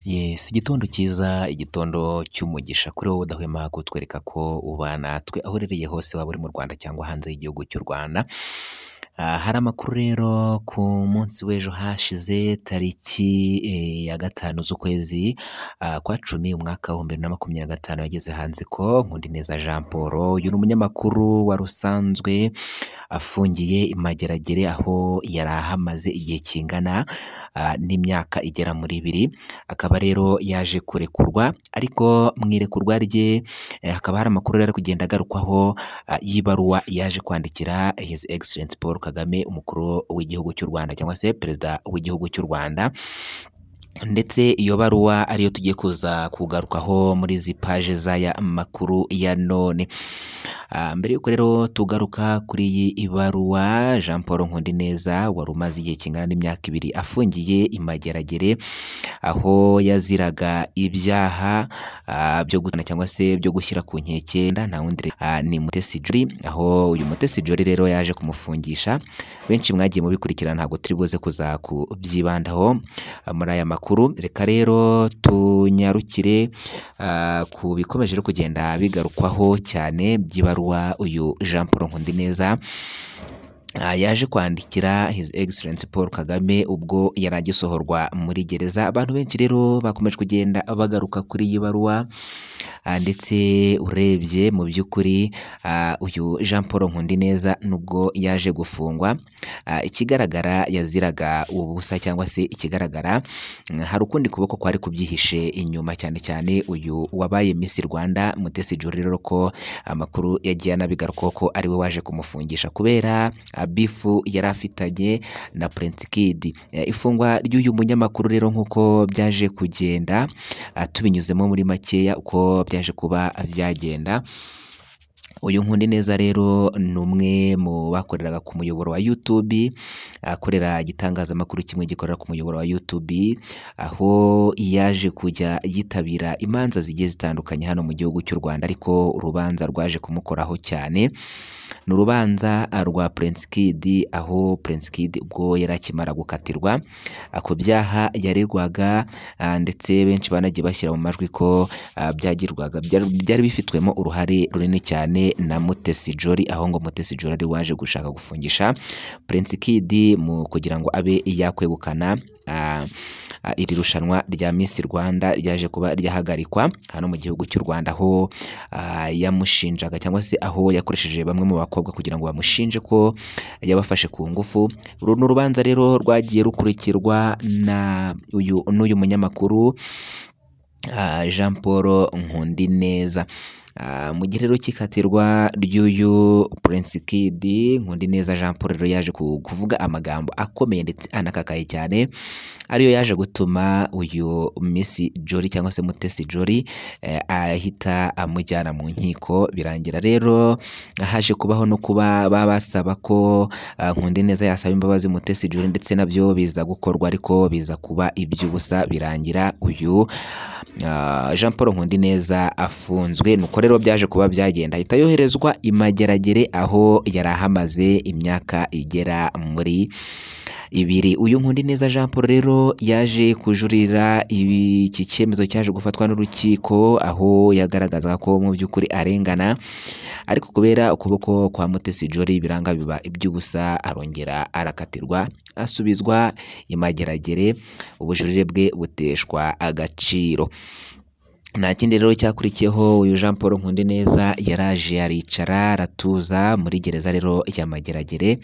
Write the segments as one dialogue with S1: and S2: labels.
S1: Yes, igitondo cyiza, igitondo cy'umugisha kuri wowe udahwema kutwereka ko ubana natwe aho uherereye hose, waba uri mu Rwanda cyangwa hanze y'igihugu cy'u Rwanda. Hari amakuru rero ku munsi w'ejo hashize tariki ya 5 z'ukwezi kwa 10 umwaka wa 2025 yageze hanze ko Nkundineza Jean Paul, uyu ni umunyamakuru wari usanzwe afungiye i Mageragere, aho yari ahamaze igihe kingana n'imyaka igera muri 2. Akaba rero yaje kurekurwa, ariko mu irekurwa rye hakaba hari amakuru yari kugenda agarukwaho y'ibaruwa yaje kwandikira His Excellency Paul Kagame, umukuru w'igihugu cy'u Rwanda cyangwa se perezida w'igihugu cy'u Rwanda. Ndetse iyo baruwa ariyo tugiye kuza kugarukaho muri izi paje z'aya makuru ya none. Mbere yuko rero tugaruka kuri iyi baruwa, Jean Paul Nkundineza wari umaze igihe kingana n'imyaka 2 afungiye i Mageragere, aho yaziraga ibyaha byo gutana cyangwa se byo gushyira ku nkeke nta wundi ni Mutesi Jolly, aho uyu Mutesi Jolly rero yaje kumufungisha. Benshi mwagiye mubikurikirana, ntabwo turi buze kuza kubyibandaho muri aya makuru. Reka rero tunyarukire ku bikomeje kugenda bigarukwaho cyane by'ibaruwa uyu Jean Paul Nkundineza yaje kwandikira His Excellency Paul Kagame ubwo yari agisohorwa muri gereza. Abantu benshi rero bakomeje kugenda bagaruka kuri iyi baruwa, ndetse urebye mu by'ukuri uyu Jean Paul Nkundineza nubwo yaje gufungwa, ikigaragara yaziraga ubusa, cyangwa se ikigaragara hari ukundi kuboko kwari kubyihishe inyuma, cyane cyane uyu wabaye Miss Rwanda Mutesi Jolly, rero ko amakuru yagiye anabigaruka ko ari we waje kumufungisha kubera bifu yari afitanye na Prince Kid. Ifungwa ry'uyu munyamakuru rero nk'uko byaje kugenda tubinyuzemo muri makeya uko byaje kuba byagenda. Uyu Nkundineza rero ni umwe mu bakoreraga ku muyoboro wa YouTube, akorera igitangazamakuru kimwe gikorera ku muyoboro wa YouTube, aho yaje kujya yitabira imanza zigiye zitandukanye hano mu gihugu cy'u Rwanda, ariko urubanza rwaje kumukoraho cyane ni urubanza rwa Prince Kid, aho Prince Kid ubwo yari akimara gukatirwa ku byaha yaregwaga, ndetse benshi banagiye bashyira mu majwi ko byari bifitwemo uruhare runini cyane na Mutesi Jolly, aho ngo Mutesi Jolly ari waje gushaka gufungisha Prince Kid mu kugira ngo abe yakwegukana iri rushanwa rya Miss Rwanda ryaje kuba ryahagarikwa hano mu gihugu cy'u Rwanda, aho yamushinjaga cyangwa se aho yakoresheje bamwe mu bakobwa kugira ngo bamushinje ko yabafashe ku ngufu. Uru rubanza rero rwagiye rukurikirwa n'uyu munyamakuru Jean Paul Nkundineza. Mu gihe rero cy'ikatirwa ry'uyu Prince Kid, Nkundineza Jean Paul rero yaje kuvuga amagambo akomeye ndetse anakakaye cyane, ariyo yaje gutuma uyu Miss Jolly cyangwa se Mutesi Jolly ahita amujyana mu nkiko. Birangira rero haje kubaho no kuba babasaba ko Nkundineza yasaba imbabazi Mutesi Jolly, ndetse nabyo biza gukorwa, ariko biza kuba iby'ubusa. Birangira uyu Jean Paul Nkundineza afunzwe. Nuko rero byaje kuba byagenda, ahita yoherezwa i Mageragere, aho yari ahamaze imyaka igera muri 2. Uyu Nkundineza Jean Paul rero yaje kujurira iki cyemezo cyaje gufatwa n'urukiko, aho yagaragazaga ko mu by'ukuri arengana, ariko kubera ukuboko kwa Mutesi Jolly biranga biba iby'ubusa, arongera arakatirwa asubizwa i Mageragere, ubujurire bwe buteshwa agaciro. Nta kindi rero cyakurikiyeho, uyu Jean Paul Nkundineza yaraje aricara aratuza muri gereza rero ya Mageragere,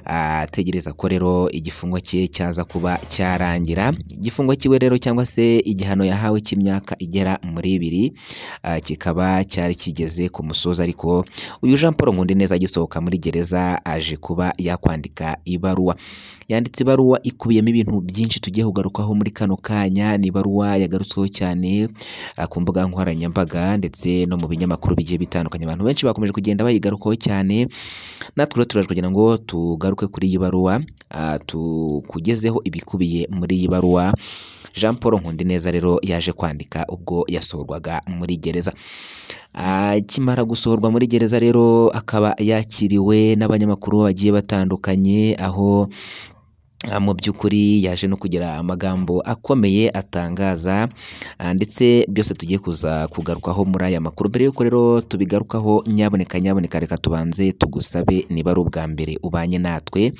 S1: ategereza ko rero igifungo cye cyaza kuba cyarangira. Igifungo kiwe rero cyangwa se igihano yahawe cy'imyaka igera muri 2 kikaba cyari kigeze ku musozi, ariko uyu Jean Paul Nkundineza agisohoka muri gereza aje kuba yakwandika ibaruwa. Yanditse ibaruwa ikubiyemo ibintu byinshi tugiye kugarukaho muri kano kanya. Ni ibaruwa yagarutsweho cyane ku mbuga nkoranyambaga ndetse no mu binyamakuru bigiye bitandukanye. Abantu benshi bakomeje kugenda bayigarukaho cyane, natwe rero turaje kugira ngo tugaruke kuri iyi baruwa, tukugezeho ibikubiye muri iyi baruwa Jean Paul Nkundineza rero yaje kwandika ubwo yasohorwaga muri gereza. Akimara gusohorwa muri gereza rero akaba yakiriwe n'abanyamakuru bagiye batandukanye, aho mu by'ukuri yaje no kugira amagambo akomeye atangaza, ndetse byose tugiye kuza kugarukaho muri aya makuru. Mbere yuko rero tubigarukaho, nyaboneka reka tubanze tugusabe, niba ari ubwa mbere ubanye natwe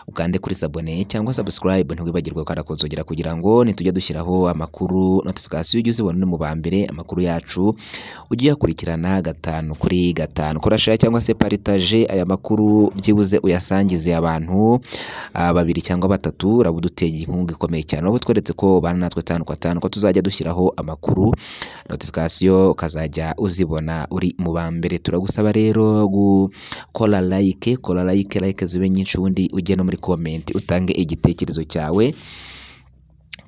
S1: ukande kuri sabone cyangwa subscribe, ntiwibagirwe gukanda kuzogera kugira ngo nitujya dushyiraho amakuru notification ujye uzibona ni mu ba mbere amakuru yacu ugiye kurikirana 5 kuri 5. Kora share cyangwa se partage aya makuru, byibuze uyasangize abantu babiri cyangwa batatu, urabuduteye inkunga ikomeye cyane, ubu tweretse ko bana natwe 5 kwa 5 ko tuzajya dushyiraho amakuru notification ukazajya uzibona uri mu ba mbere. Turagusaba rero gukora like zibe nyinshi, ubundi ujye no muri comment utange igitekerezo cyawe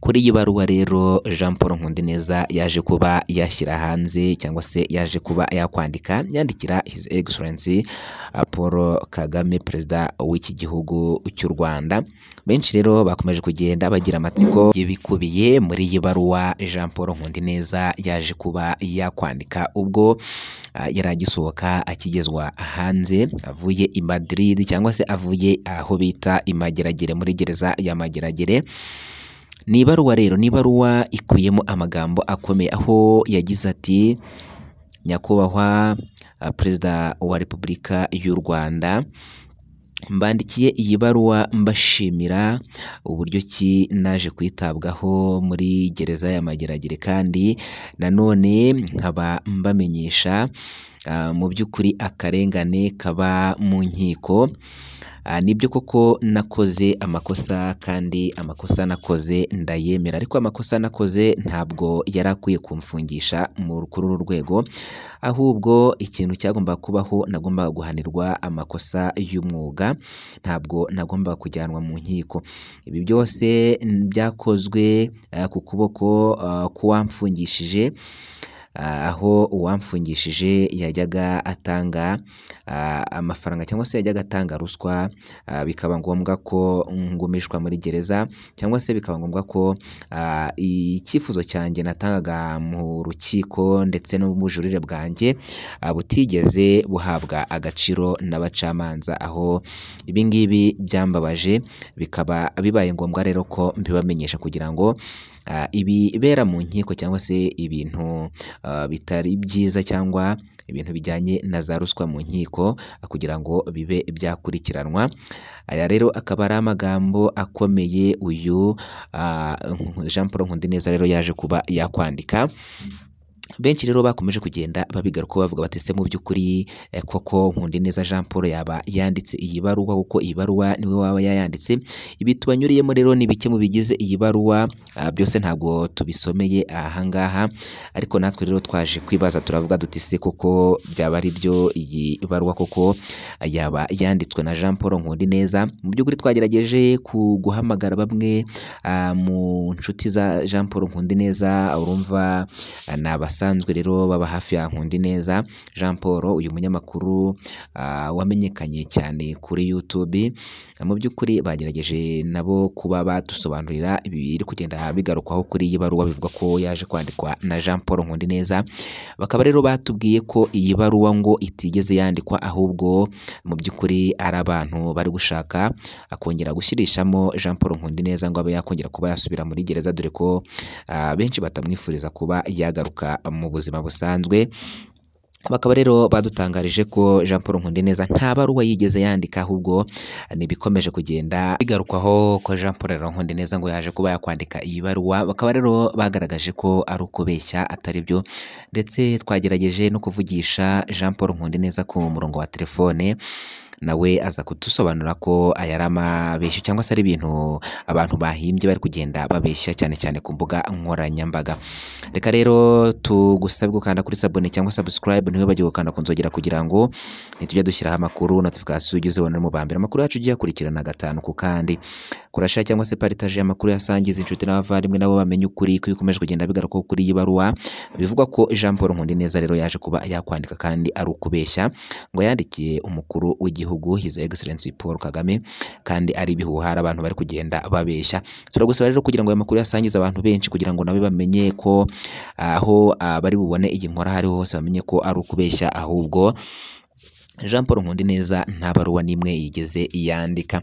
S1: kuri iyi baruwa rero Jean Paul Nkundineza yaje kuba yashyira hanze, cyangwa se yaje kuba yakwandika, yandikira His Excellency Paul Kagame, perezida w'iki gihugu cy'u Rwanda. Benshi rero bakomeje kugenda bagira amatsiko y'ibikubiye muri iyi baruwa Jean Paul Nkundineza yaje kuba yakwandika ubwo yaragisohoka akigezwa hanze avuye i Madrid, cyangwa se avuye aho bita i Mageragere, muri gereza ya Mageragere. Ni ibaruwa rero, ni ibaruwa ikuyemo amagambo akomeye, aho yagize ati: nyakubahwa perezida wa Repubulika y'u Rwanda, mbandikiye iyi baruwa mbashimira uburyo ki naje kwitabwaho muri gereza ya Mageragere, kandi nanone nkaba mbamenyesha mu by'ukuri akarengane kaba mu nkiko. Nibyo koko nakoze amakosa, kandi amakosa nakoze ndayemera, ariko amakosa nakoze ntabwo yarakwiye kumfungisha mu rukuru rwego, ahubwo ikintu cyagomba kubaho, nagomba guhanirwa amakosa y'umwuga, ntabwo nagomba kujyanwa mu nkiko. Ibi byose byakozwe ku kuboko k'uwamfungishije, aho uwamfungishije yajyaga atanga amafaranga, cyangwa se yajyaga atanga ruswa, bikaba ngombwa ko ngumishwa muri gereza, cyangwa se bikaba ngombwa ko icyifuzo cyanjye natangaga mu rukiko ndetse no mu bujurire bwanjye butigeze buhabwa agaciro n'abacamanza, aho ibi ngibi byambabaje, bikaba bibaye ngombwa rero ko mbibamenyesha kugira ngo ibibera mu nkiko, cyangwa se ibintu bitari byiza, cyangwa ibintu bijyanye na za ruswa mu nkiko, kugira ngo bibe byakurikiranwa. Aya rero akaba ari amagambo akomeye uyu Jean Paul Nkundineza rero yaje kuba yakwandika. Benshi rero bakomeje kugenda babigaruka bavuga bati se mu by'ukuri koko Nkundineza Jean Paul yaba yanditse iyi baruwa, kuko iyi baruwa niwe waba yayanditse. Ibi tubanyuriyemo rero ni bike mu bigize iyi baruwa, byose ntabwo tubisomeye ahangaha, ariko natwe rero twaje kwibaza, turavuga duti se koko byaba ari byo iyi baruwa koko yaba yanditswe na Jean Paul Nkundineza? Mu by'ukuri twagerageje guhamagara bamwe mu nshuti za Jean Paul Nkundineza, urumva ni abasanzwe rero baba hafi ya Nkundineza Jean Paul, uyu munyamakuru wamenyekanye cyane kuri YouTube. Mu by'ukuri bagerageje nabo kuba badusobanurira ibi biri kugenda bigarukwaho kuri iyi baruwa, bivuga ko yaje kwandikwa na Jean Paul Nkundineza. Bakaba rero batubwiye ko iyi baruwa ngo itigeze yandikwa, ahubwo mu by'ukuri ari abantu bari gushaka akongera gushyirishamo Jean Paul Nkundineza ngo abe yakongera kuba yasubira muri gereza, dore ko benshi batamwifuriza kuba yagaruka mu buzima busanzwe. Bakaba rero badutangarije ko Jean Paul Nkundineza nta baruwa yigeze yandika, ahubwo nibikomeje kugenda bigarukwaho ko Jean Paul Nkundineza ngo yaje kuba yakwandika iyi baruwa. Bakaba rero bagaragaje ko ari ukubeshya, atari byo, ndetse twagerageje no kuvugisha Jean Paul Nkundineza ku murongo wa telefone, nawe aza kudusobanura ko aya ari amabeshyo, cyangwa se ari ibintu abantu bahimbye bari kugenda babeshya, cyane cyane ku mbuga nkoranyambaga. Reka rero tugusabe gukanda kuri sabone cyangwa subscribe, ntiwibagirwe gukanda ku nzogera kugira ngo nitujya dushyiraho amakuru notification ujye uzibona mu bambere, amakuru yacu ugiye akurikirana 5 ku kandi. Kurasha cyangwa se partage amakuru yasangiza inshuti n'abavandimwe, nabo bamenye ukuri ko bikomeje kugenda bigaruka kuri iyi baruwa. Bivugwa ko Jean Paul Nkundineza rero yaje kuba yakwandika, kandi ari ukubeshya, ngo yandikiye umukuru w'igihugu His Excellency Paul Kagame, kandi ari ibihuha abantu bari kugenda babeshya. Turagusaba rero kugira ngo aya makuru yasangize abantu benshi, kugira ngo nabe bamenye ko aho bari bubone iyi nkora hariho hose bamenye ko ari ukubeshya, ahubwo Jean Paul Nkundineza nta baruwa n'imwe yigeze yandika.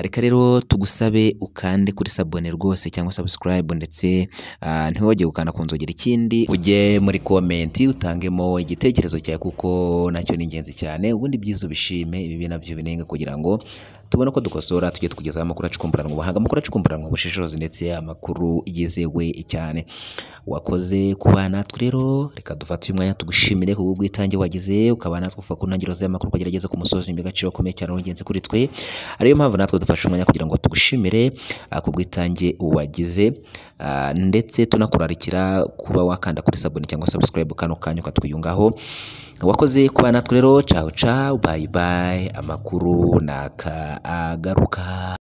S1: Reka rero tugusabe ukande kuri sabone rwose cyangwa subscribe ndetse ntiwajye gukanda ku nzogera, ikindi ujye muri comment utangemo igitekerezo cyawe kuko nacyo ni ingenzi cyane, ubundi byiza ubishime, ibi nabyo binenga kugira ngo tubone ko dukosora tujye tukugezaho amakuru acukumburanwa ubuhanga, amakuru acukumburanwa ubushishozi ndetse amakuru yizewe cyane. Wakoze kuba natwe rero, reka dufate uyu mwanya tugushimire ku bw'itange wagize ukaba natwe kuva ku ntangiriro z'amakuru kugerageza ku musozi w'agaciro ukomeye cyane w'ingenzi kuri twe, ariyo mpamvu natwe dufashe umwanya kugira ngo tugushimire ku bw'itange wagize, ndetse tunakurarikira kuba wakanda kuri sabone cyangwa subscribe kano kanya ukatwiyungaho. Wakoze kuba natwe rero, ciao ciao, bye bye, amakuru nakagaruka.